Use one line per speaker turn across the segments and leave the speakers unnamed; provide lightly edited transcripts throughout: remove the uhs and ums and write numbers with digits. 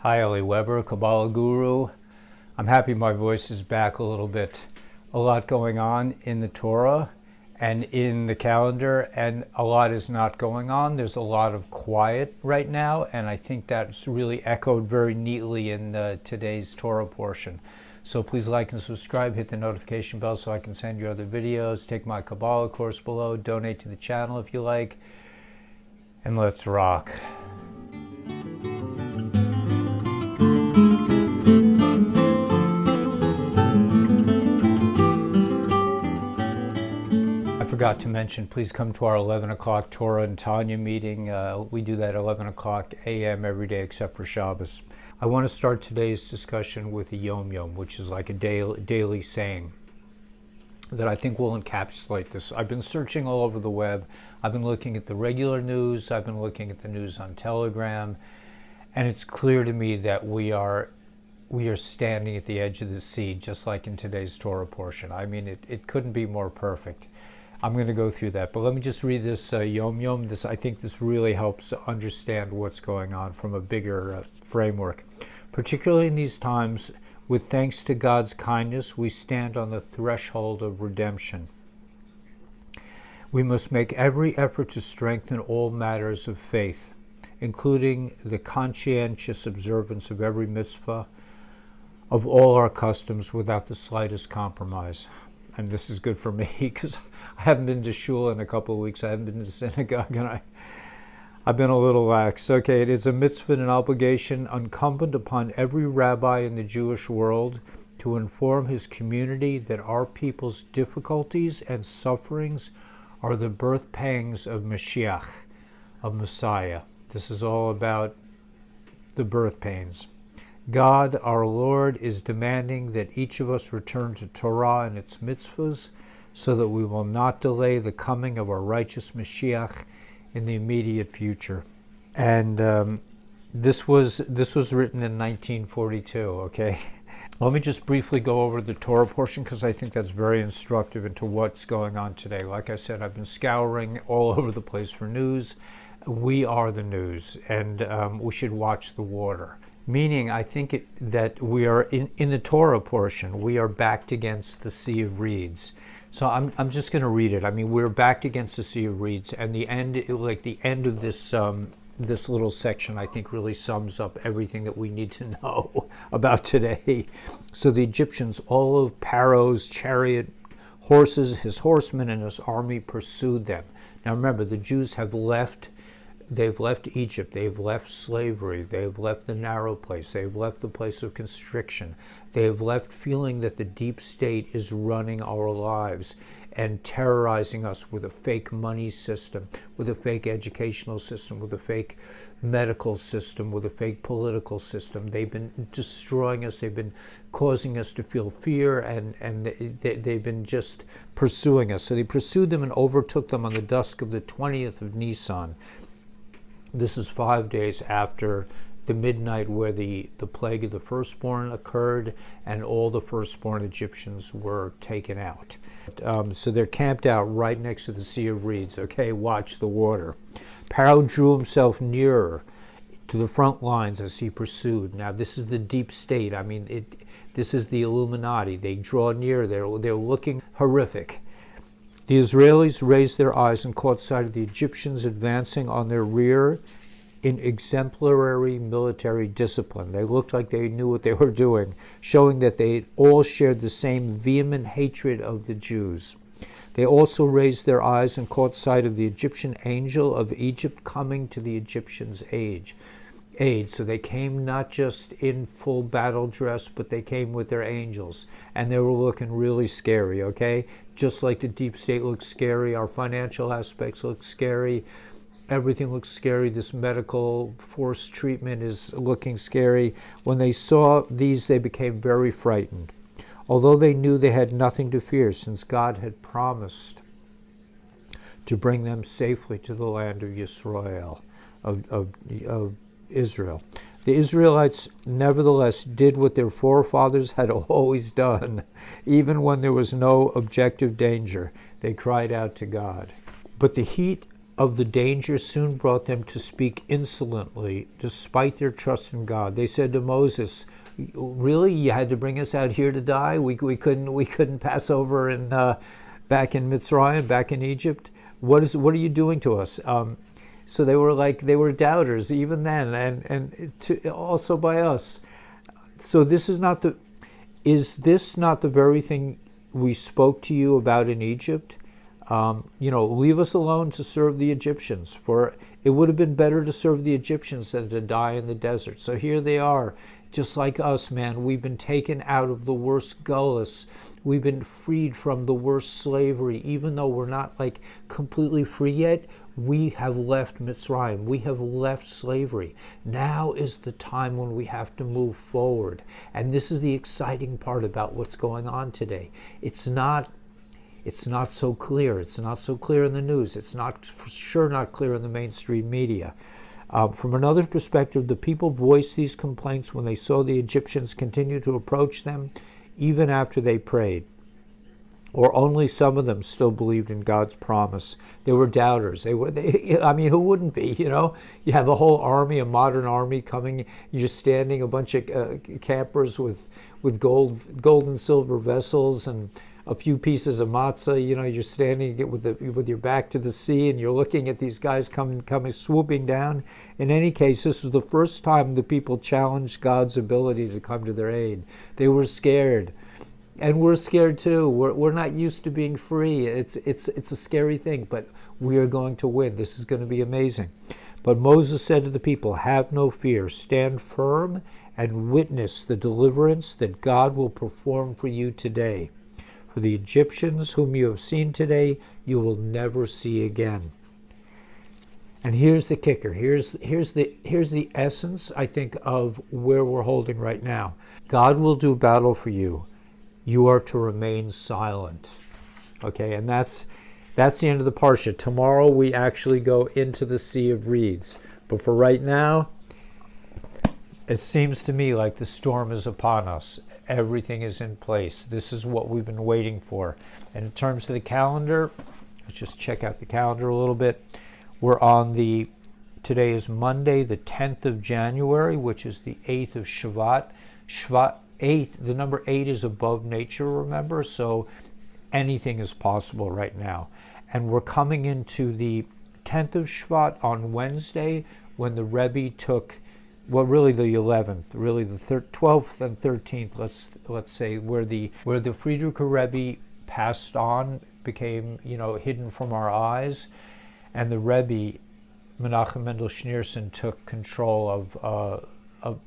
Hi, Ellie Weber, Kabbalah Guru. I'm happy my voice is back a little bit. A lot going on in the Torah and in the calendar, and a lot is not going on. There's a lot of quiet right now, and I think that's really echoed very neatly in today's Torah portion. So please like and subscribe, hit the notification bell so I can send you other videos, take my Kabbalah course below, donate to the channel if you like, and let's rock. I forgot to mention, please come to our 11 o'clock Torah and Tanya meeting. We do that 11 o'clock a.m. every day except for Shabbos. I want to start today's discussion with a yom-yom, which is like a daily saying that I think will encapsulate this. I've been searching all over the web. I've been looking at the regular news. I've been looking at the news on Telegram. And it's clear to me that we are standing at the edge of the sea, just like in today's Torah portion. I mean, it couldn't be more perfect. I'm going to go through that, but let me just read this yom-yom. I think this really helps understand what's going on from a bigger framework. Particularly in these times, with thanks to God's kindness, we stand on the threshold of redemption. We must make every effort to strengthen all matters of faith, including the conscientious observance of every mitzvah, of all our customs without the slightest compromise. And this is good for me because I haven't been to shul in a couple of weeks. I haven't been to synagogue, and I've been a little lax. Okay, it is a mitzvah and an obligation incumbent upon every rabbi in the Jewish world to inform his community that our people's difficulties and sufferings are the birth pangs of Mashiach, of Messiah. This is all about the birth pains. God, our Lord, is demanding that each of us return to Torah and its mitzvahs so that we will not delay the coming of our righteous Mashiach in the immediate future. And this was written in 1942, okay? Let me just briefly go over the Torah portion because I think that's very instructive into what's going on today. Like I said, I've been scouring all over the place for news. We are the news, and we should watch the water. Meaning, I think that we are in the Torah portion, we are backed against the sea of reeds. So I'm just going to read it. I mean, we're backed against the sea of reeds, and the end of this this little section, I think, really sums up everything that we need to know about today. So the Egyptians, all of Pharaoh's chariot horses, his horsemen, and his army pursued them. Now remember, the Jews have left. They've left Egypt, they've left slavery, they've left the narrow place, they've left the place of constriction, they have left feeling that the deep state is running our lives and terrorizing us with a fake money system, with a fake educational system, with a fake medical system, with a fake political system. They've been destroying us, they've been causing us to feel fear, and they've been just pursuing us. So they pursued them and overtook them on the dusk of the 20th of Nisan. This is 5 days after the midnight where the plague of the firstborn occurred and all the firstborn Egyptians were taken out. So they're camped out right next to the Sea of Reeds. Okay, watch the water. Pharaoh drew himself nearer to the front lines as he pursued. Now this is the deep state. I mean, this is the Illuminati. They draw near. They're looking horrific. The Israelis raised their eyes and caught sight of the Egyptians advancing on their rear in exemplary military discipline. They looked like they knew what they were doing, showing that they all shared the same vehement hatred of the Jews. They also raised their eyes and caught sight of the Egyptian angel of Egypt coming to the Egyptians' aid. So they came not just in full battle dress, but they came with their angels, and they were looking really scary, okay? Just like the deep state looks scary, our financial aspects look scary, everything looks scary, this medical force treatment is looking scary. When they saw these, they became very frightened, although they knew they had nothing to fear, since God had promised to bring them safely to the land of Yisrael, of Israel. The Israelites nevertheless did what their forefathers had always done. Even when there was no objective danger, they cried out to God. But the heat of the danger soon brought them to speak insolently, despite their trust in God. They said to Moses, "Really, you had to bring us out here to die? We couldn't pass over and back in Mitzrayim, back in Egypt. What are you doing to us?" So they were doubters even then, and also by us. So is this not the very thing we spoke to you about in Egypt? Leave us alone to serve the Egyptians, for it would have been better to serve the Egyptians than to die in the desert. So here they are, just like us, man. We've been taken out of the worst gullus. We've been freed from the worst slavery. Even though we're not completely free yet, we have left Mitzrayim. We have left slavery. Now is the time when we have to move forward. And this is the exciting part about what's going on today. It's not so clear. It's not so clear in the news. It's for sure not clear in the mainstream media. From another perspective, the people voiced these complaints when they saw the Egyptians continue to approach them, even after they prayed. Or only some of them still believed in God's promise. They were doubters. Who wouldn't be? You have a whole army, a modern army coming. You're standing, a bunch of campers with gold and silver vessels and a few pieces of matzah. You're standing with your back to the sea, and you're looking at these guys coming swooping down. In any case, this was the first time the people challenged God's ability to come to their aid. They were scared, and we're scared too. We're not used to being free. It's a scary thing, but we are going to win. This is going to be amazing. But Moses said to the people, "Have no fear. Stand firm and witness the deliverance that God will perform for you today. For the Egyptians whom you have seen today, you will never see again." And here's the kicker. Here's the essence, I think, of where we're holding right now. God will do battle for you. You are to remain silent. Okay, and that's the end of the parsha. Tomorrow we actually go into the Sea of Reeds. But for right now, it seems to me like the storm is upon us. Everything is in place. This is what we've been waiting for. And in terms of the calendar, let's just check out the calendar a little bit. We're on today is Monday, the 10th of January, which is the 8th of Shvat. Shvat 8, the number 8 is above nature, remember? So anything is possible right now. And we're coming into the 10th of Shvat on Wednesday, when the Rebbe took, well, really the 11th, really the 12th and 13th, let's say, where the Friedricher Rebbe passed on, became hidden from our eyes, and the Rebbe Menachem Mendel Schneerson took control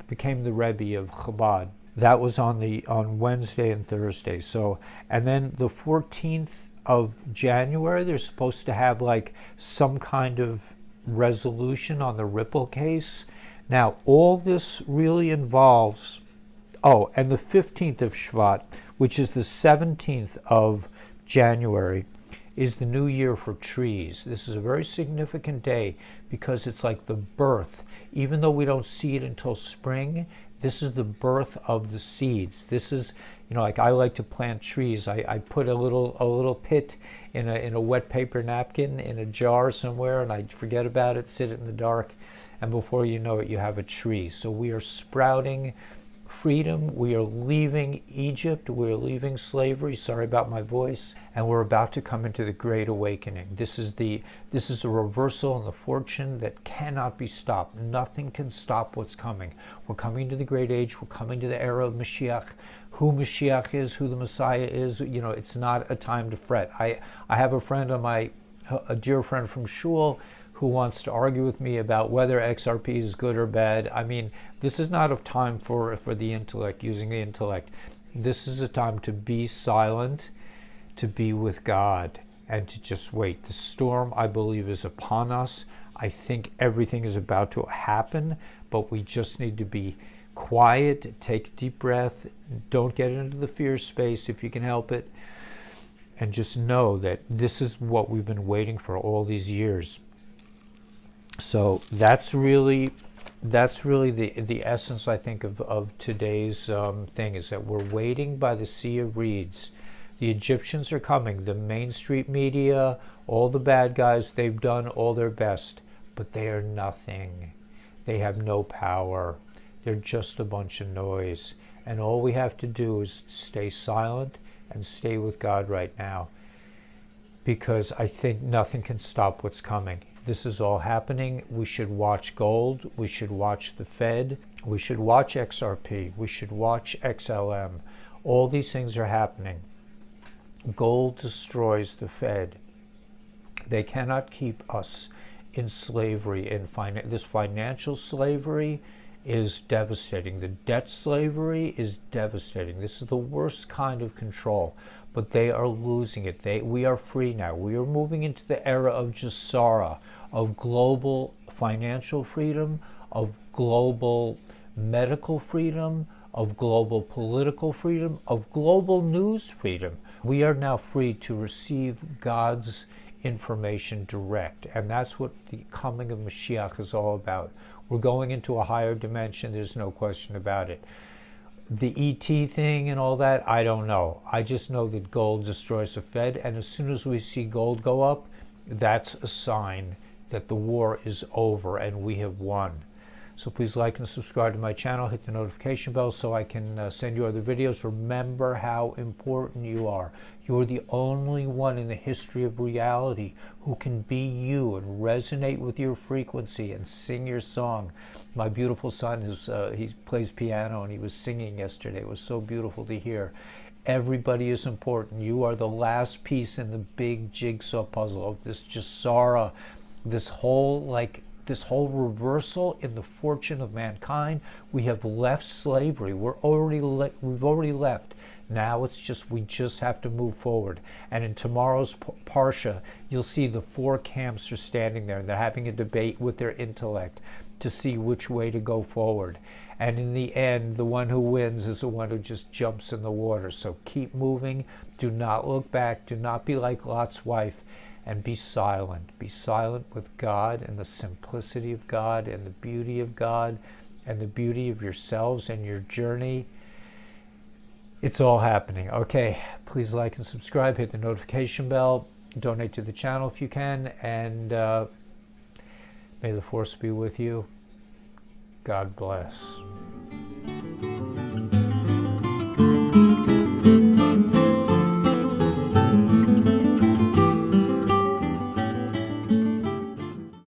became the Rebbe of Chabad. That was on Wednesday and Thursday. So, and then the 14th of January, they're supposed to have some kind of resolution on the Ripple case. Now, all this really involves, and the 15th of Shvat, which is the 17th of January, is the new year for trees. This is a very significant day because it's like the birth. Even though we don't see it until spring, this is the birth of the seeds. This is, I like to plant trees. I put a little pit in a wet paper napkin in a jar somewhere, and I forget about it, sit it in the dark, and before you know it, you have a tree. So we are sprouting freedom. We are leaving Egypt. We're leaving slavery. Sorry about my voice. And we're about to come into the Great Awakening. This is a reversal in the fortune that cannot be stopped. Nothing can stop what's coming. We're coming to the Great Age. We're coming to the era of Mashiach. Who Mashiach is, who the Messiah is, it's not a time to fret. I have a friend a dear friend from Shul, who wants to argue with me about whether XRP is good or bad. I mean, this is not a time for the intellect, using the intellect. This is a time to be silent, to be with God, and to just wait. The storm, I believe, is upon us. I think everything is about to happen, but we just need to be quiet, take a deep breath, don't get into the fear space if you can help it, and just know that this is what we've been waiting for all these years. So that's really the essence, I think, of today's thing, is that we're waiting by the Sea of Reeds The Egyptians are coming. The Main Street media, all the bad guys, they've done all their best, but they are nothing. They have no power. They're just a bunch of noise. And all we have to do is stay silent and stay with God right now, because I think nothing can stop what's coming. This is all happening. We should watch gold. We should watch the Fed. We should watch XRP. We should watch XLM. All these things are happening. Gold destroys the Fed. They cannot keep us in slavery. This financial slavery is devastating. The debt slavery is devastating. This is the worst kind of control, but they are losing it. We are free now. We are moving into the era of Jasara, of global financial freedom, of global medical freedom, of global political freedom, of global news freedom. We are now free to receive God's information direct, and that's what the coming of Mashiach is all about. We're going into a higher dimension, there's no question about it. The ET thing and all that, I don't know. I just know that gold destroys the Fed, and as soon as we see gold go up, that's a sign that the war is over and we have won. So please like and subscribe to my channel, hit the notification bell so I can send you other videos. Remember how important you are. You are the only one in the history of reality who can be you and resonate with your frequency and sing your song. My beautiful son, he plays piano, and he was singing yesterday. It was so beautiful to hear. Everybody is important. You are the last piece in the big jigsaw puzzle of this Jasara, this whole reversal in the fortune of mankind. We have left slavery. We've already left. Now it's just, we just have to move forward. And in tomorrow's Parsha, you'll see the four camps are standing there, and they're having a debate with their intellect to see which way to go forward. And in the end, the one who wins is the one who just jumps in the water. So keep moving. Do not look back. Do not be like Lot's wife. And be silent. Be silent with God and the simplicity of God and the beauty of God and the beauty of yourselves and your journey. It's all happening. Okay, please like and subscribe. Hit the notification bell. Donate to the channel if you can. And may the force be with you. God bless.